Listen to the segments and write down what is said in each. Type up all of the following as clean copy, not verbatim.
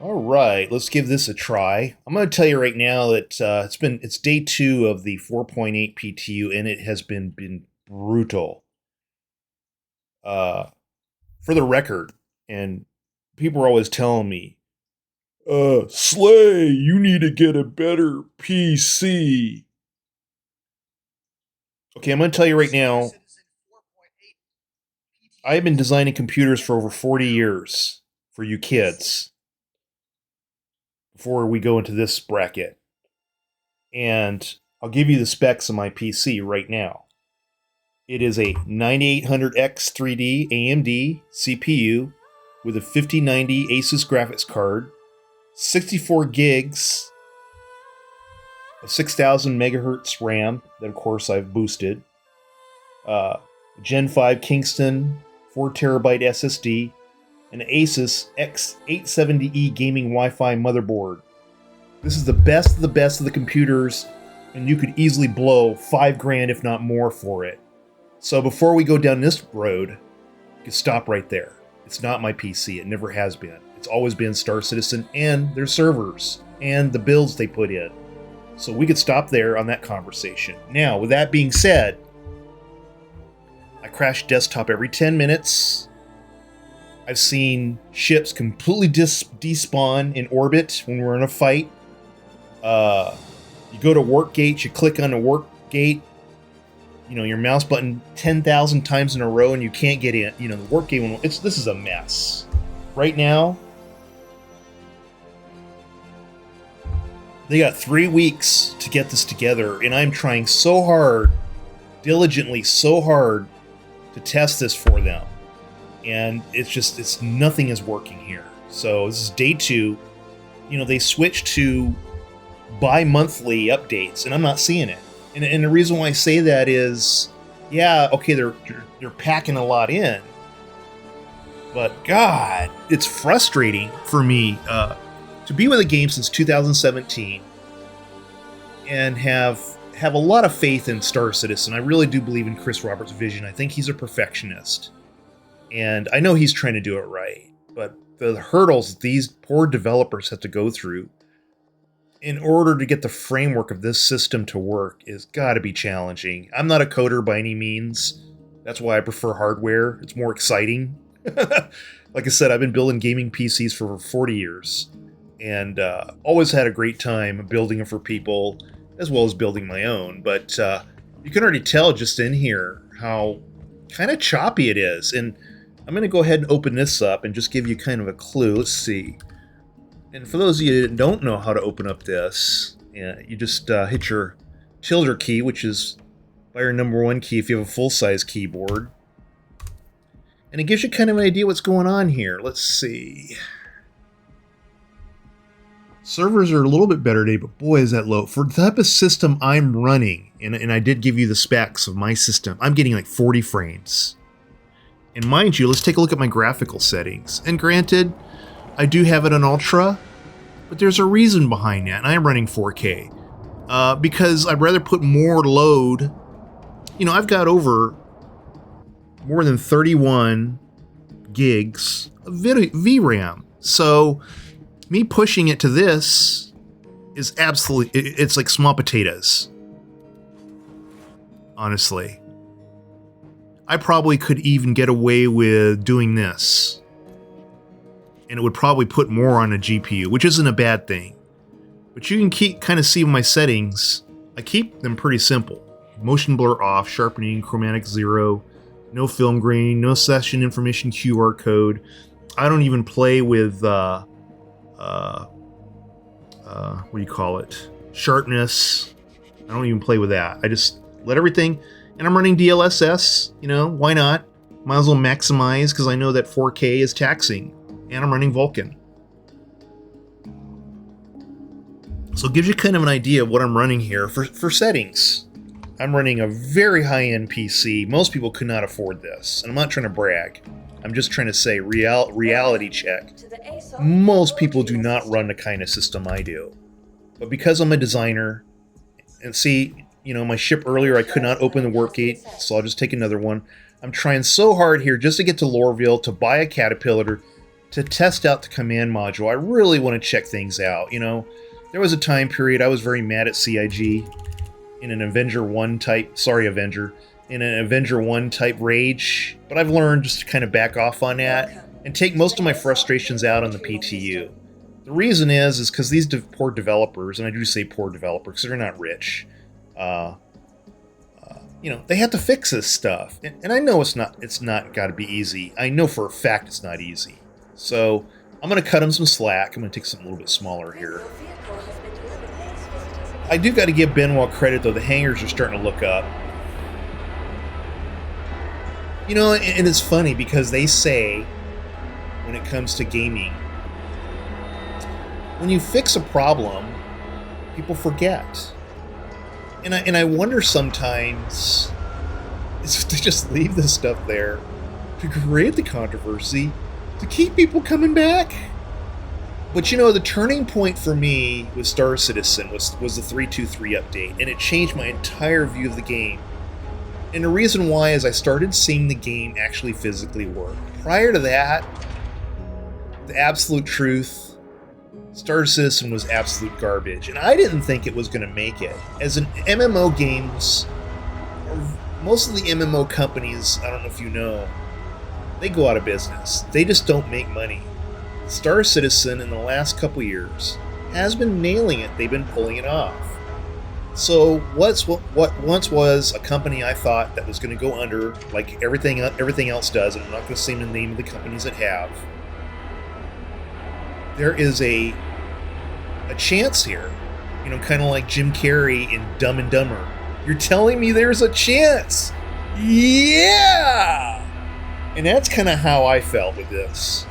All right, let's give this a try. I'm going to tell you right now that it's day 2 of the 4.8 PTU, and it has been brutal. Uh, for the record, and people are always telling me, Slay, you need to get a better PC. Okay, I'm going to tell you right now, I've been designing computers for over 40 years for you kids before we go into this bracket. And I'll give you the specs of my PC right now. It is a 9800X 3D AMD CPU with a 5090 Asus graphics card, 64 gigs of 6000 megahertz RAM that, of course, I've boosted, Gen 5 Kingston 4 terabyte SSD, an Asus X870E gaming Wi-Fi motherboard. This is the best of the best of the computers, and you could easily blow $5,000 if not more for it. So before we go down this road, you can stop right there. It's not my PC. It never has been. It's always been Star Citizen and their servers and the builds they put in. So we could stop there on that conversation. Now, with that being said, I crash desktop every 10 minutes. I've seen ships completely despawn in orbit when we're in a fight. You go to work gate, you click on the work gate, your mouse button 10,000 times in a row and you can't get in. The work gate, this is a mess. Right now, they got 3 weeks to get this together, and I'm trying so hard, diligently so hard, to test this for them. And nothing is working here. So this is day 2. They switched to bi-monthly updates, and I'm not seeing it. And the reason why I say that is, yeah, okay, they're packing a lot in, but God, it's frustrating for me to be with a game since 2017 and have a lot of faith in Star Citizen. I really do believe in Chris Roberts' vision. I think he's a perfectionist, and I know he's trying to do it right. But the hurdles these poor developers have to go through in order to get the framework of this system to work is got to be challenging. I'm not a coder by any means. That's why I prefer hardware. It's more exciting. Like I said, I've been building gaming PCs for over 40 years, and always had a great time building them for people, as well as building my own. But you can already tell just in here how kind of choppy it is. And I'm going to go ahead and open this up and just give you kind of a clue. Let's see. And for those of you that don't know how to open up this, you just hit your tilde key, which is by your number 1 key if you have a full-size keyboard. And it gives you kind of an idea what's going on here. Let's see. Servers are a little bit better today, but boy, is that low. For the type of system I'm running, and I did give you the specs of my system, I'm getting like 40 frames. And mind you, let's take a look at my graphical settings. And granted, I do have it on Ultra, but there's a reason behind that, and I am running 4K. Because I'd rather put more load. I've got over more than 31 gigs of VRAM. So me pushing it to this is absolutely, it's like small potatoes. Honestly. I probably could even get away with doing this. And it would probably put more on a GPU, which isn't a bad thing. But you can kind of see my settings. I keep them pretty simple. Motion blur off, sharpening, chromatic 0, no film grain, no session information QR code. I don't even play with, what do you call it? Sharpness. I don't even play with that. I just let everything, and I'm running DLSS, why not? Might as well maximize, because I know that 4K is taxing. And I'm running Vulkan. So it gives you kind of an idea of what I'm running here for settings. I'm running a very high-end PC. Most people could not afford this. And I'm not trying to brag. I'm just trying to say reality check. Most people do not run the kind of system I do. But because I'm a designer, and see, my ship earlier, I could not open the work gate, so I'll just take another one. I'm trying so hard here just to get to Lorville, to buy a Caterpillar, to test out the command module, I really want to check things out. You know, there was a time period I was very mad at CIG in an Avenger 1 type, in an Avenger 1 type rage, but I've learned just to kind of back off on that and take most of my frustrations out on the PTU. The reason is because these poor developers, and I do say poor developers because they're not rich, you know, they have to fix this stuff. And I know it's not got to be easy. I know for a fact it's not easy. So I'm going to cut them some slack. I'm going to take something a little bit smaller here. I do got to give Benoit credit, though. The hangars are starting to look up. You know, and it's funny because they say, when it comes to gaming, when you fix a problem, people forget. And I wonder sometimes is to just leave this stuff there to create the controversy, to keep people coming back. But you know, the turning point for me with Star Citizen was the 323 update, and it changed my entire view of the game. And the reason why is I started seeing the game actually physically work. Prior to that, the absolute truth, Star Citizen was absolute garbage, and I didn't think it was going to make it. As an MMO games, most of the MMO companies, I don't know if you know, they go out of business. They just don't make money. Star Citizen in the last couple years has been nailing it. They've been pulling it off. So what once was a company I thought that was going to go under, like everything else does, and I'm not going to say the name of the companies that have, there is a chance here. You know, kind of like Jim Carrey in Dumb and Dumber. You're telling me there's a chance? Yeah! And that's kind of how I felt with this.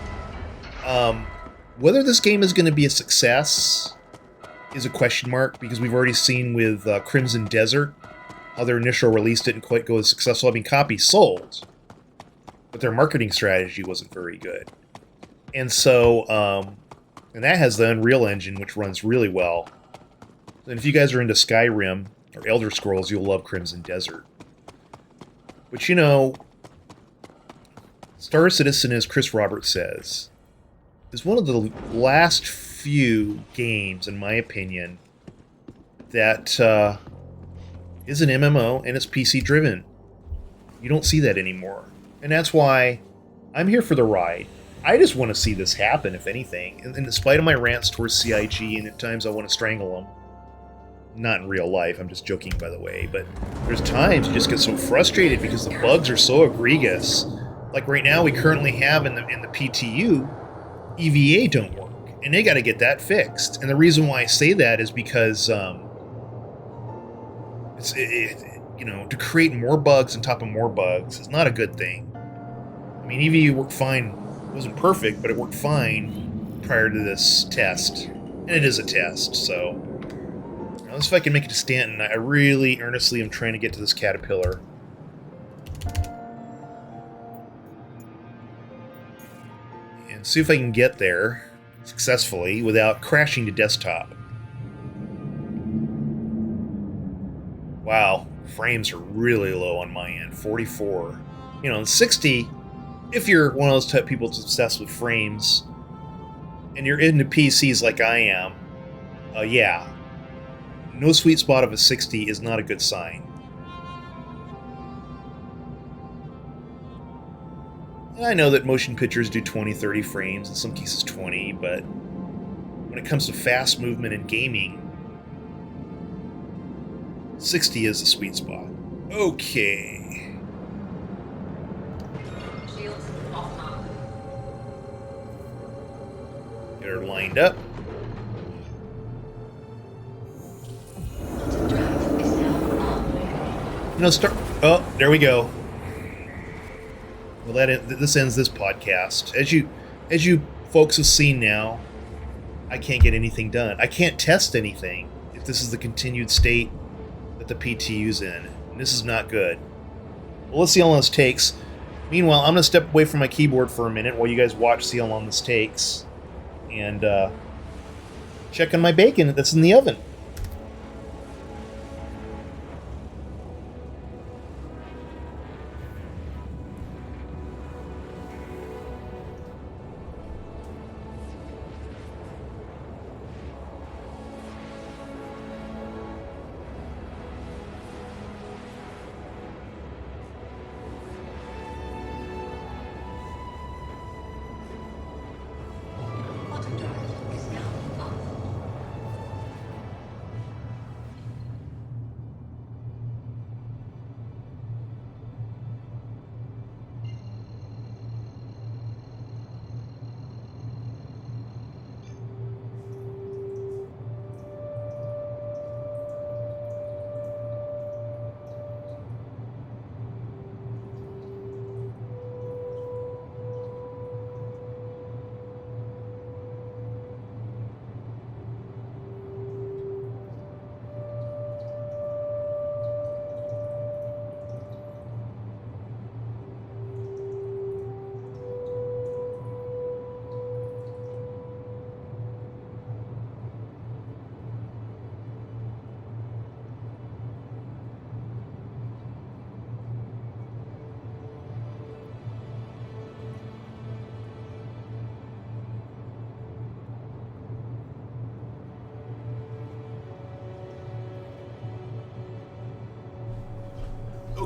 Whether this game is going to be a success is a question mark, because we've already seen with Crimson Desert how their initial release didn't quite go as successful. I mean, copies sold, but their marketing strategy wasn't very good. And so, and that has the Unreal Engine, which runs really well. And if you guys are into Skyrim or Elder Scrolls, you'll love Crimson Desert. But you know, Star Citizen, as Chris Roberts says, is one of the last few games, in my opinion, that is an MMO and it's PC driven. You don't see that anymore. And that's why I'm here for the ride. I just want to see this happen, if anything. And in spite of my rants towards CIG, and at times I want to strangle them. Not in real life, I'm just joking, by the way. But there's times you just get so frustrated because the bugs are so egregious. Like right now, we currently have in the PTU, EVA don't work. And they got to get that fixed. And the reason why I say that is because, you know, to create more bugs on top of more bugs is not a good thing. I mean, EVA worked fine. It wasn't perfect, but it worked fine prior to this test. And it is a test, so let's see if I can make it to Stanton. I really earnestly am trying to get to this Caterpillar. And see if I can get there successfully without crashing to desktop. Wow, frames are really low on my end. 44. You know, 60, if you're one of those type of people that's obsessed with frames, and you're into PCs like I am, yeah. No sweet spot of a 60 is not a good sign. I know that motion pictures do 20, 30 frames, in some cases 20, but when it comes to fast movement and gaming, 60 is the sweet spot. Okay. Get her lined up. You know, oh, there we go. Well, this ends this podcast. As you folks have seen now, I can't get anything done. I can't test anything if this is the continued state that the PTU's in. And this is not good. Well, let's see how long this takes. Meanwhile, I'm going to step away from my keyboard for a minute while you guys watch, see how long this takes. And check on my bacon that's in the oven.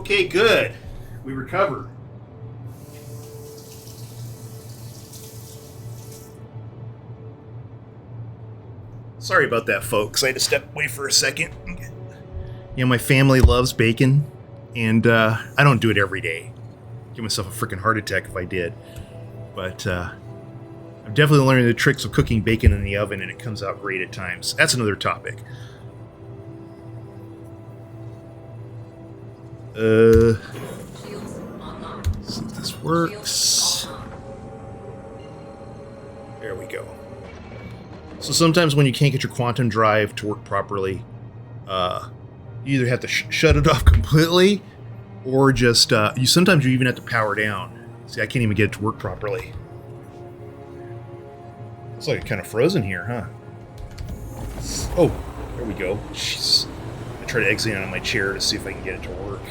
Okay, good. We recovered. Sorry about that, folks. I had to step away for a second. You know, my family loves bacon, and I don't do it every day. Give myself a freaking heart attack if I did. But I'm definitely learning the tricks of cooking bacon in the oven, and it comes out great at times. That's another topic. See if this works. There we go. So sometimes when you can't get your quantum drive to work properly, you either have to shut it off completely, or just sometimes you even have to power down. See, I can't even get it to work properly. Looks like it's kind of frozen here, huh? Oh, there we go. Jeez. I try to exit out of my chair to see if I can get it to work.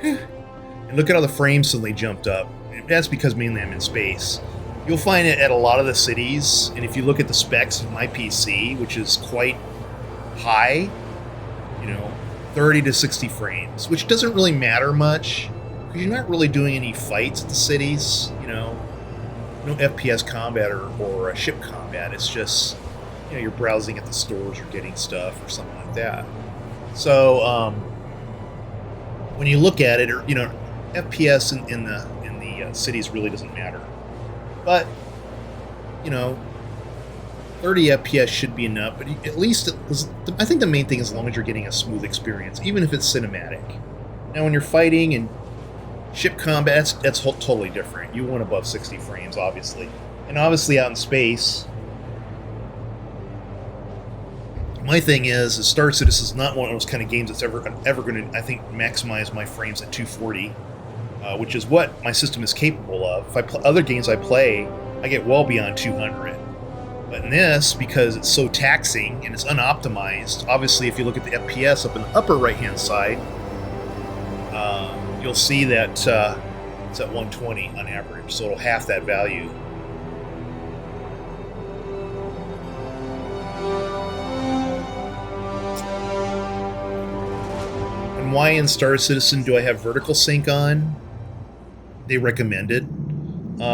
And look at how the frames suddenly jumped up. That's because mainly I'm in space. You'll find it at a lot of the cities, and if you look at the specs of my PC, which is quite high, 30 to 60 frames, which doesn't really matter much, because you're not really doing any fights at the cities, no FPS combat or ship combat. It's just, you're browsing at the stores or getting stuff or something like that. So, when you look at it, FPS in the cities really doesn't matter. But, 30 FPS should be enough, but at least, I think the main thing is as long as you're getting a smooth experience, even if it's cinematic. Now, when you're fighting and ship combat, that's totally different. You want above 60 frames, obviously. And obviously out in space, my thing is Star Citizen is not one of those kind of games that's ever going to, I think, maximize my frames at 240, which is what my system is capable of. If I play other games I play, I get well beyond 200. But in this, because it's so taxing and it's unoptimized, obviously if you look at the FPS up in the upper right-hand side, you'll see that it's at 120 on average, so it'll half that value. And why in Star Citizen do I have vertical sync on? They recommend it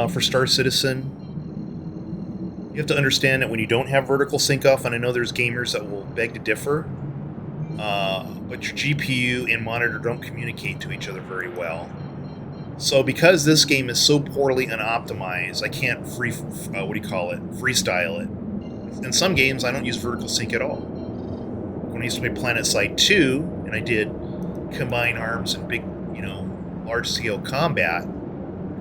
for Star Citizen. You have to understand that when you don't have vertical sync off, and I know there's gamers that will beg to differ, but your GPU and monitor don't communicate to each other very well. So because this game is so poorly unoptimized, I can't freestyle it. In some games, I don't use vertical sync at all. When I used to play PlanetSide 2, and I did combined arms and big, large-scale combat,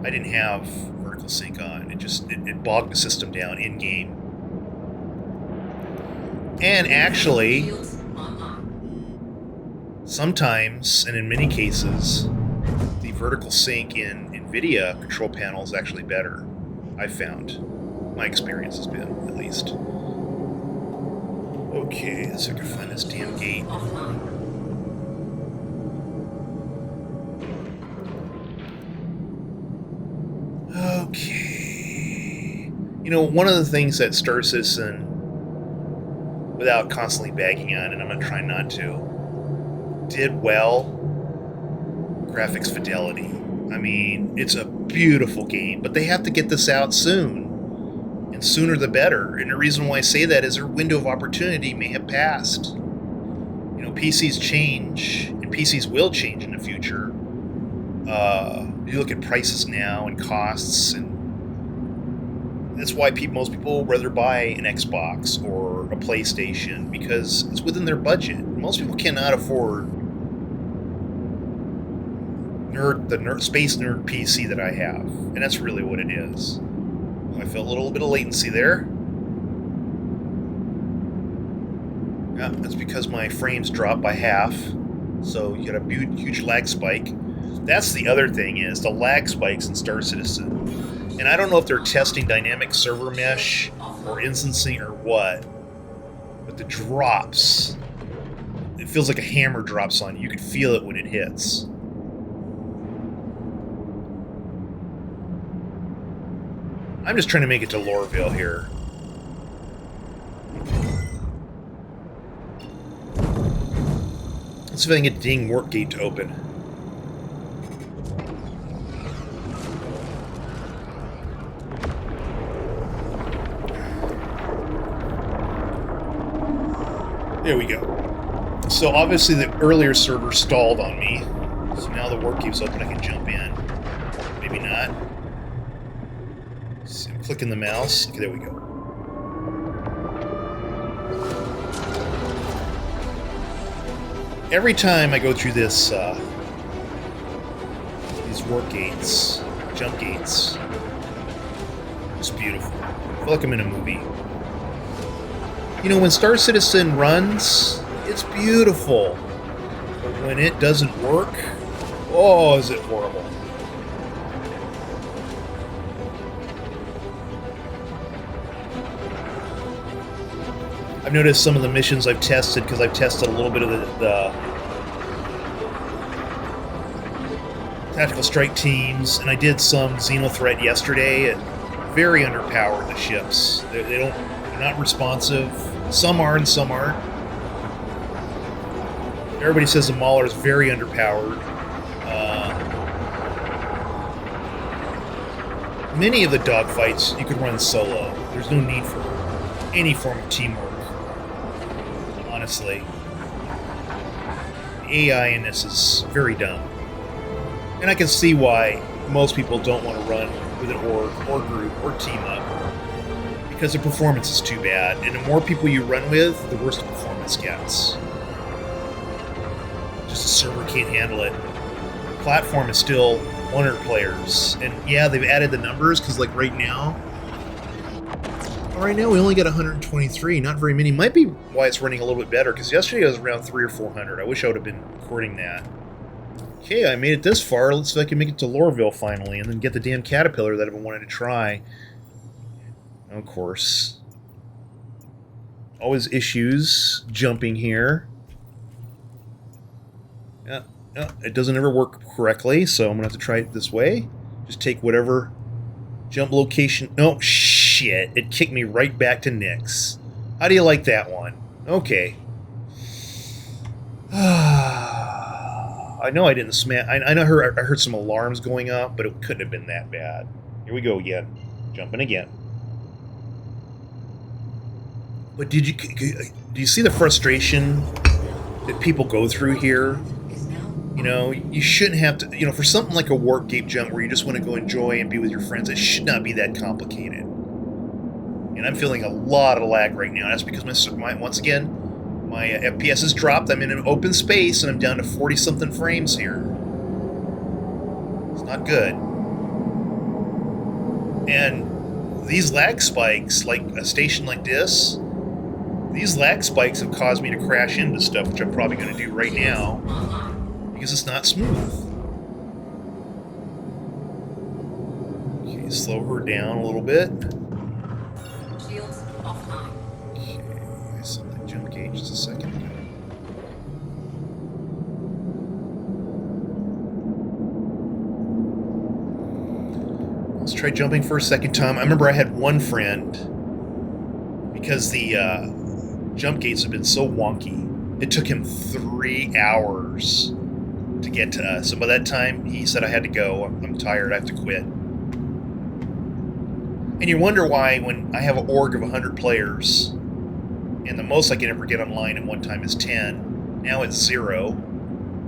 I didn't have vertical sync on. It bogged the system down in-game. And actually, sometimes, and in many cases, the vertical sync in NVIDIA control panel is actually better, I've found. My experience has been, at least. Okay, let's see if I can find this damn gate. Okay. One of the things that Star Citizen, without constantly bagging on, and I'm going to try not to, did well, graphics fidelity. I mean, it's a beautiful game, but they have to get this out soon. And sooner the better. And the reason why I say that is their window of opportunity may have passed. PCs change, and PCs will change in the future. You look at prices now and costs, and that's why most people rather buy an Xbox or a PlayStation, because it's within their budget. Most people cannot afford the space nerd PC that I have, and that's really what it is. I felt a little bit of latency there. Yeah, that's because my frames dropped by half, so you got a huge lag spike. That's the other thing, is the lag spikes in Star Citizen. And I don't know if they're testing dynamic server mesh or instancing or what, but the drops, it feels like a hammer drops on you. You can feel it when it hits. I'm just trying to make it to Lorville here. Let's see if I can get the dang warp gate to open. There we go. So obviously the earlier server stalled on me. So now the work queue's open, I can jump in. Maybe not. So I'm clicking the mouse. Okay, there we go. Every time I go through this, these work gates, jump gates, it's beautiful. I feel like I'm in a movie. You know, when Star Citizen runs, it's beautiful. But when it doesn't work, oh, is it horrible. I've noticed some of the missions I've tested, because I've tested a little bit of the tactical strike teams, and I did some Xenothreat yesterday, and very underpowered, the ships. They're not responsive. Some are and some aren't. Everybody says the Mauler is very underpowered. Many of the dogfights you could run solo. There's no need for any form of teamwork. Honestly, the AI in this is very dumb, and I can see why most people don't want to run with an org or group or team up, because the performance is too bad, and the more people you run with, the worse the performance gets. Just the server can't handle it. The platform is still 100 players, and yeah, they've added the numbers, because like right now we only got 123, not very many. Might be why it's running a little bit better, because yesterday I was around 300 or 400. I wish I would have been recording that. Okay, I made it this far. Let's see if I can make it to Lorville finally, and then get the damn caterpillar that I've been wanting to try. Of course. Always issues jumping here. Yeah, it doesn't ever work correctly, so I'm going to have to try it this way. Just take whatever jump location... No, shit. It kicked me right back to Nyx. How do you like that one? Okay. I know I didn't smash... I heard some alarms going up, but it couldn't have been that bad. Here we go again. Jumping again. But do you see the frustration that people go through here? You know, you shouldn't have to... You know, for something like a warp gate jump where you just want to go enjoy and be with your friends, it should not be that complicated. And I'm feeling a lot of lag right now. That's because once again, my FPS has dropped. I'm in an open space, and I'm down to 40-something frames here. It's not good. And these lag spikes, like a station like this, these lag spikes have caused me to crash into stuff, which I'm probably going to do right now, because it's not smooth. Okay, slow her down a little bit. Okay, I saw that jump gate just a second ago. Let's try jumping for a second time. I remember I had one friend, because the jump gates have been so wonky, it took him 3 hours to get to us. So by that time, he said, I had to go. I'm tired. I have to quit. And you wonder why, when I have an org of 100 players, and the most I can ever get online at one time is 10, now it's 0,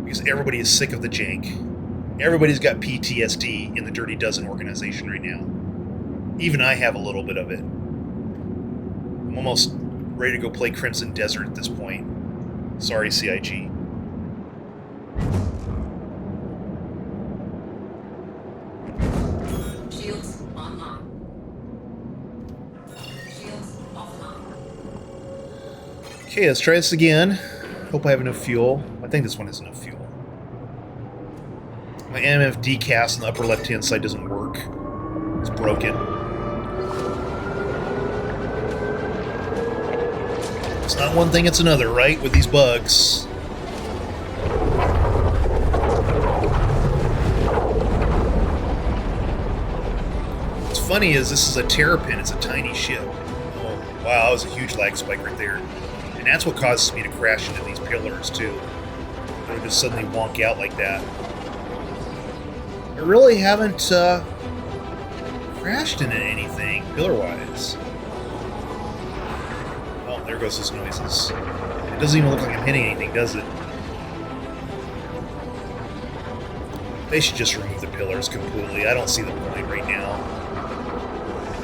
because everybody is sick of the jank. Everybody's got PTSD in the Dirty Dozen organization right now. Even I have a little bit of it. I'm almost ready to go play Crimson Desert at this point. Sorry, CIG. Shields online. Shields offline. Okay, let's try this again. Hope I have enough fuel. I think this one has enough fuel. My MFD cast on the upper left-hand side doesn't work. It's broken. It's not one thing, it's another, right? With these bugs. What's funny is this is a Terrapin. It's a tiny ship. Oh, wow, that was a huge lag spike right there. And that's what causes me to crash into these pillars, too. They would just suddenly wonk out like that. I really haven't crashed into anything, pillar-wise. Oh, there goes those noises. It doesn't even look like I'm hitting anything, does it? They should just remove the pillars completely. I don't see the point right now.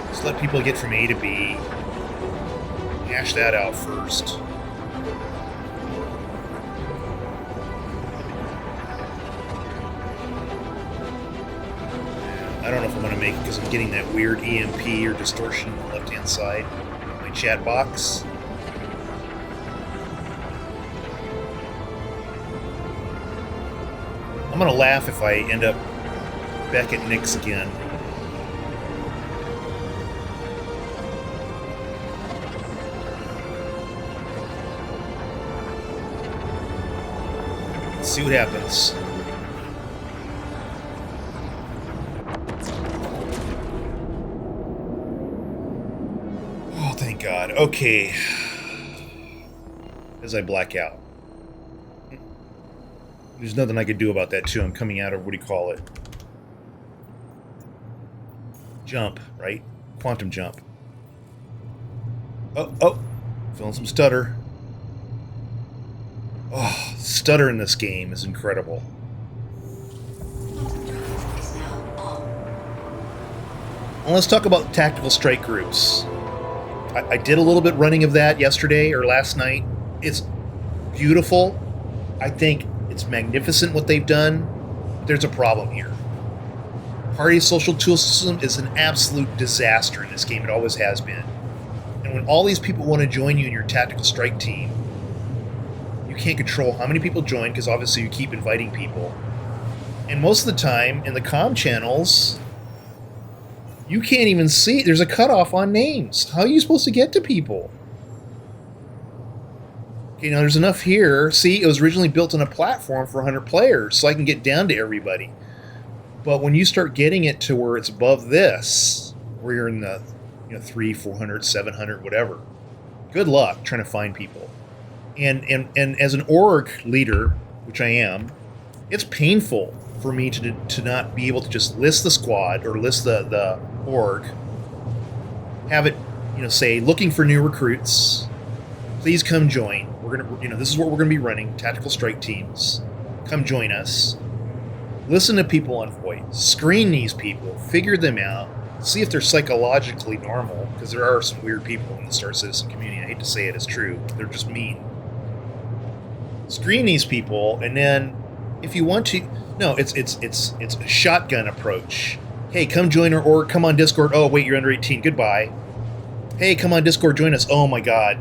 Just let people get from A to B. Hash that out first. I don't know if I'm going to make it because I'm getting that weird EMP or distortion on the left-hand side of my chat box. I'm going to laugh if I end up back at Nick's again. Let's see what happens. Oh, thank God. Okay. As I black out. There's nothing I could do about that, too. I'm coming out of, what do you call it? Jump, right? Quantum jump. Oh. Feeling some stutter. Oh, stutter in this game is incredible. Well, let's talk about tactical strike groups. I did a little bit running of that yesterday or last night. It's beautiful. I think it's magnificent what they've done. But there's a problem here. Party social tool system is an absolute disaster in this game. It always has been. And when all these people want to join you in your tactical strike team, you can't control how many people join because obviously you keep inviting people. And most of the time in the comm channels, you can't even see. There's a cutoff on names. How are you supposed to get to people? Okay, now there's enough here. See, it was originally built on a platform for 100 players, so I can get down to everybody. But when you start getting it to where it's above this, where you're in the 300, 400, 700, whatever, good luck trying to find people. And as an org leader, which I am, it's painful for me to not be able to just list the squad or list the org, have it, say, looking for new recruits. Please come join. We're gonna, this is what we're gonna be running, tactical strike teams. Come join us. Listen to people on voice. Screen these people. Figure them out. See if they're psychologically normal, because there are some weird people in the Star Citizen community. I hate to say it, it's true. They're just mean. Screen these people, and then if you want to, no, it's a shotgun approach. Hey, come join our org. Come on Discord. Oh wait, you're under 18. Goodbye. Hey, come on Discord. Join us. Oh my God.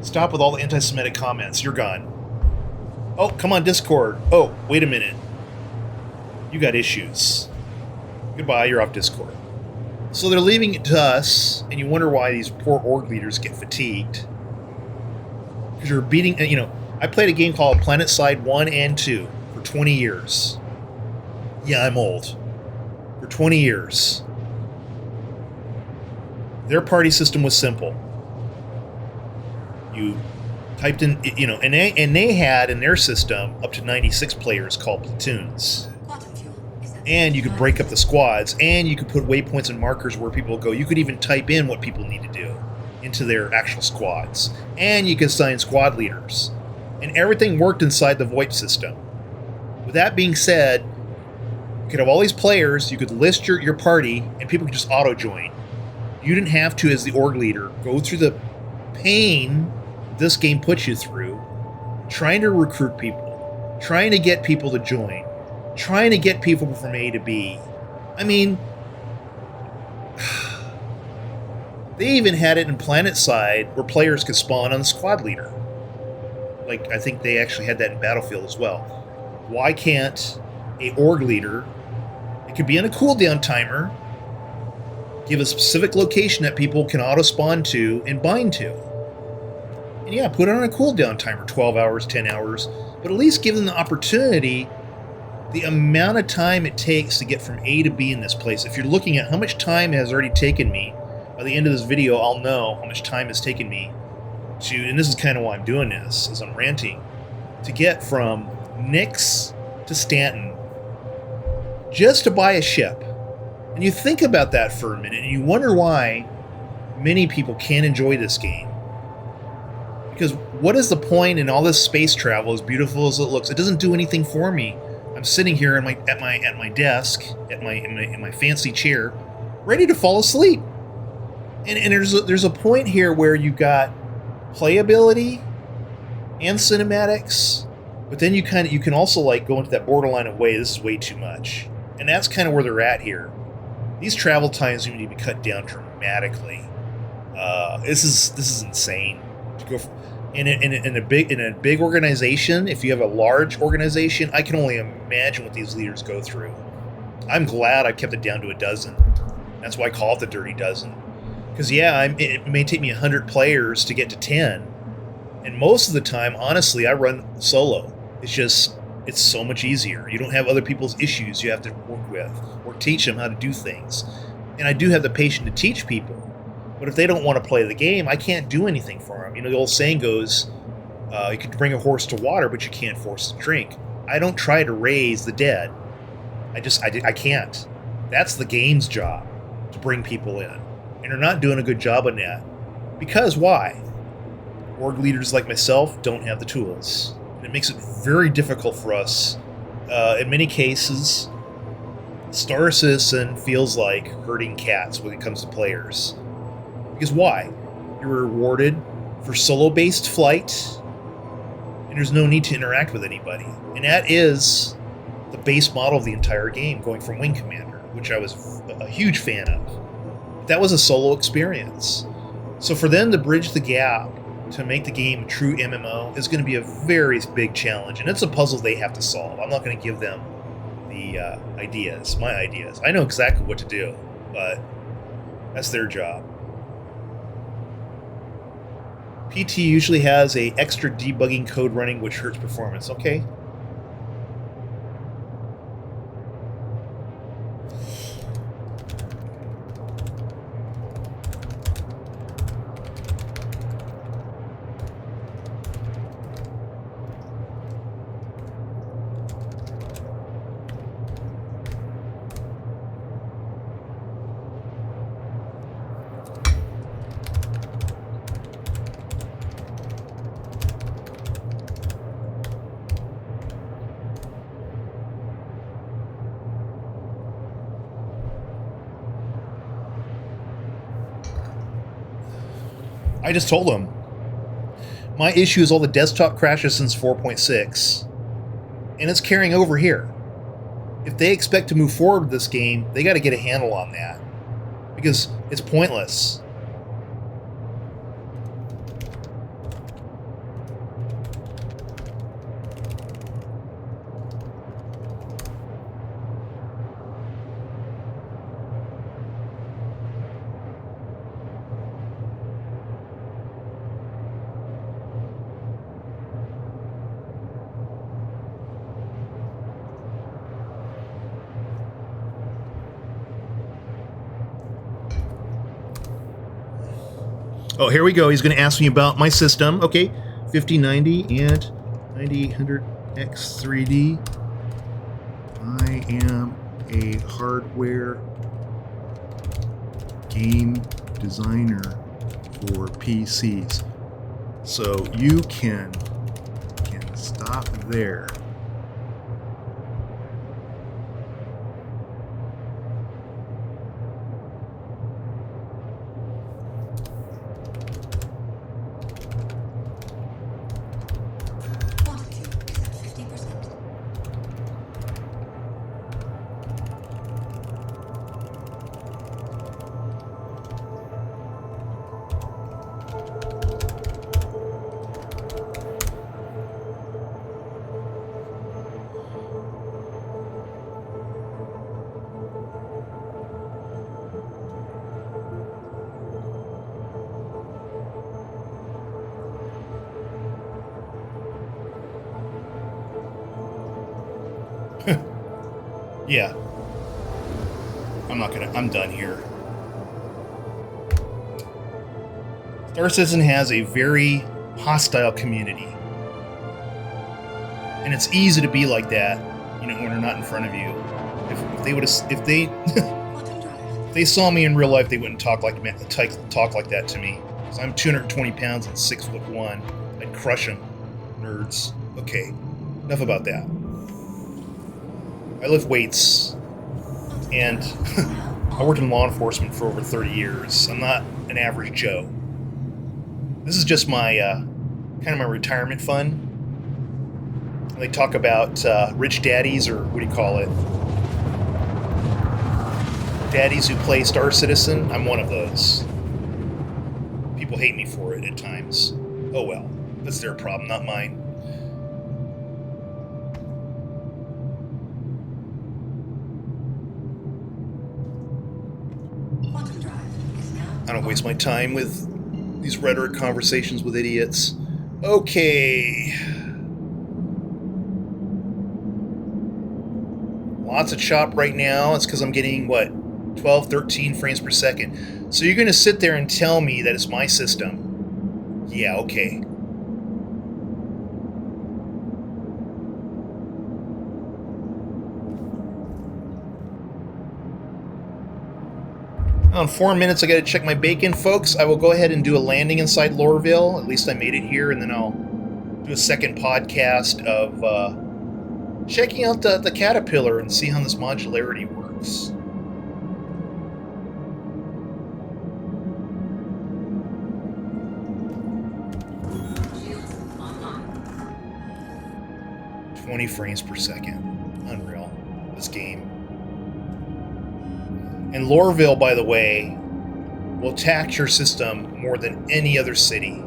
Stop with all the anti-Semitic comments. You're gone. Oh, come on Discord. Oh, wait a minute. You got issues. Goodbye, you're off Discord. So they're leaving it to us, and you wonder why these poor org leaders get fatigued. Because you're beating, I played a game called PlanetSide 1 and 2 for 20 years. Yeah, I'm old. For 20 years. Their party system was simple. You typed in, and they had in their system up to 96 players called platoons. And you could break up the squads, and you could put waypoints and markers where people go. You could even type in what people need to do into their actual squads. And you could assign squad leaders. And everything worked inside the VoIP system. With that being said, you could have all these players, you could list your party, and people could just auto-join. You didn't have to, as the org leader, go through the pain this game puts you through, trying to recruit people, trying to get people to join, trying to get people from A to B. I mean, they even had it in PlanetSide where players could spawn on the squad leader. Like, I think they actually had that in Battlefield as well. Why can't a org leader, it could be on a cooldown timer, give a specific location that people can auto-spawn to and bind to? And yeah, put it on a cooldown timer, 12 hours, 10 hours, but at least give them the opportunity, the amount of time it takes to get from A to B in this place. If you're looking at how much time it has already taken me, by the end of this video, I'll know how much time it's taken me to, and this is kind of why I'm doing this, as I'm ranting, to get from Nix to Stanton just to buy a ship. And you think about that for a minute, and you wonder why many people can't enjoy this game. Because what is the point in all this space travel, as beautiful as it looks? It doesn't do anything for me. I'm sitting here at my desk, in my fancy chair, ready to fall asleep. And there's a point here where you've got playability and cinematics, but then you can also like go into that borderline of, wait, this is way too much. And that's kind of where they're at here. These travel times need to be cut down dramatically. This is insane. To go in a big organization, if you have a large organization, I can only imagine what these leaders go through. I'm glad I kept it down to a dozen. That's why I call it the Dirty Dozen. Because it may take me 100 players to get to 10, and most of the time, honestly, I run solo. It's so much easier. You don't have other people's issues you have to work with or teach them how to do things. And I do have the patience to teach people. But if they don't want to play the game, I can't do anything for them. You know, the old saying goes, you can bring a horse to water, but you can't force it to drink. I don't try to raise the dead. I can't. That's the game's job, to bring people in. And they're not doing a good job on that. Because why? Org leaders like myself don't have the tools. And it makes it very difficult for us. In many cases, Star Citizen feels like herding cats when it comes to players. Because why? You're rewarded for solo-based flight, and there's no need to interact with anybody. And that is the base model of the entire game, going from Wing Commander, which I was a huge fan of. That was a solo experience. So for them to bridge the gap to make the game a true MMO is going to be a very big challenge, and it's a puzzle they have to solve. I'm not going to give them the my ideas. I know exactly what to do, but that's their job. PT usually has a extra debugging code running which hurts performance. Okay. I just told them. My issue is all the desktop crashes since 4.6, and it's carrying over here. If they expect to move forward with this game, they got to get a handle on that, because it's pointless. Oh, here we go. He's going to ask me about my system. Okay, 5090 and 9800X3D. I am a hardware game designer for PCs. So you can stop there. Yeah. I'm done here. Star Citizen has a very hostile community. And it's easy to be like that, you know, when they're not in front of you. If they saw me in real life, they wouldn't talk like that to me. Because I'm 220 pounds and 6'1". I'd crush them. Nerds. Okay, enough about that. I lift weights, and I worked in law enforcement for over 30 years. I'm not an average Joe. This is just my kind of my retirement fund. They talk about rich daddies, or what do you call it? Daddies who play Star Citizen. I'm one of those. People hate me for it at times. Oh well, that's their problem, not mine. Quantum drive is now. I don't waste my time with these rhetoric conversations with idiots. Okay. Lots of chop right now. It's because I'm getting, what, 12, 13 frames per second. So you're going to sit there and tell me that it's my system. Yeah, okay. In 4 minutes, I got to check my bacon, folks. I will go ahead and do a landing inside Loreville. At least I made it here, and then I'll do a second podcast of checking out the Caterpillar and see how this modularity works. Shields online. 20 frames per second. Unreal. This game. And Loreville, by the way, will tax your system more than any other city.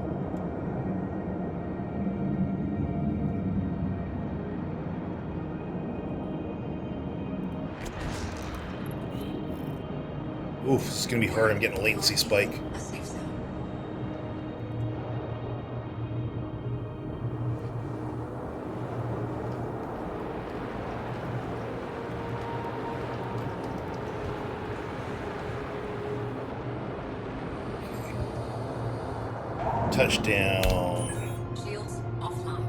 Oof, this is going to be hard. I'm getting a latency spike. A safe zone. Touchdown. Shields offline.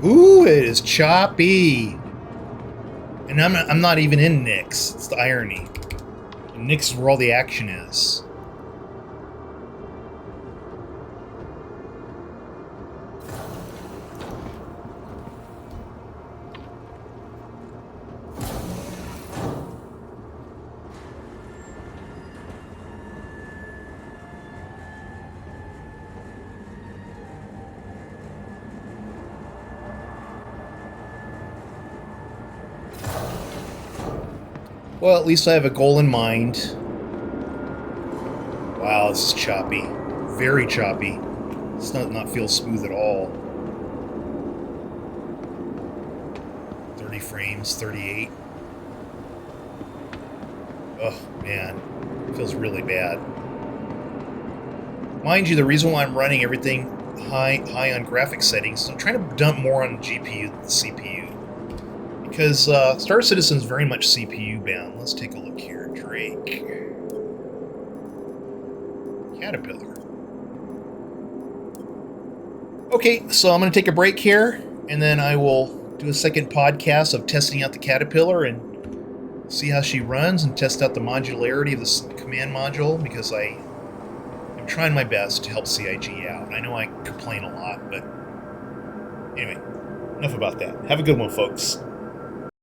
Ooh, it is choppy. And I'm not even in Nix. It's the irony. And Nix is where all the action is. Well, at least I have a goal in mind. Wow, this is choppy. Very choppy. It's not feel smooth at all. 30 frames, 38. Oh, man. It feels really bad. Mind you, the reason why I'm running everything high on graphic settings, I'm trying to dump more on the GPU than the CPU. Because Star Citizen is very much CPU bound. Let's take a look here. Drake. Caterpillar. Okay, so I'm going to take a break here, and then I will do a second podcast of testing out the Caterpillar and see how she runs and test out the modularity of this command module, because I'm trying my best to help CIG out. I know I complain a lot, but anyway, enough about that. Have a good one, folks.